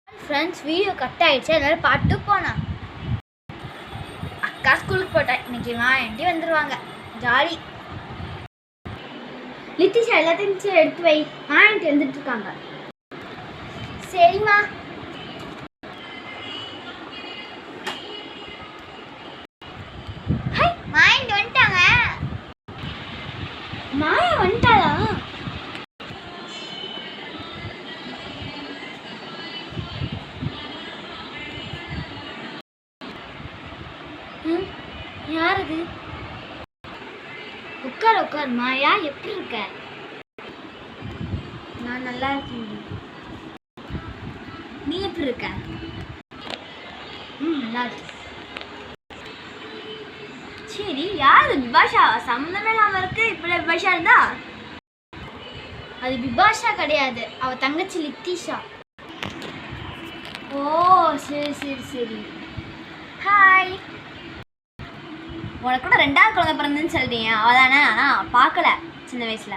Friends video cut ஆயிடுச்சு, அதனால பாட்டு போனேன். அக்கா ஸ்கூலுக்கு போட்டேன். இன்னைக்கு ஆண்டி வந்துடுவாங்க, ஜாலி. லித்திஷா எல்லாத்தையும் எடுத்து வை, ஆண்டி வந்துட்டு இருக்காங்க. சரிம்மா. மாயண்டி வந்துட்டாங்க. மாயா வந்துட்டாளா? யார் அது? உட்கார் உட்கார். மாயா எப்படி இருக்க? நான் நல்லா இருக்கேன். நீ எப்படி இருக்க? நல்லா இருக்கு. சரி, யாரு விபாஷா? சம்மந்தமே இல்லாம இருக்கு. இப்படி விபாஷா இருந்தா அது விபாஷா கிடையாது, அவ தங்கச்சி லித்திஷா. ஓ சரி சரி சரி. ஹாய். உனக்கு கூட 2வது குழந்தை பிறந்துன்னு சொல்லிட்டீங்க, அவதானே? ஆனால் பார்க்கல சின்ன வயசுல.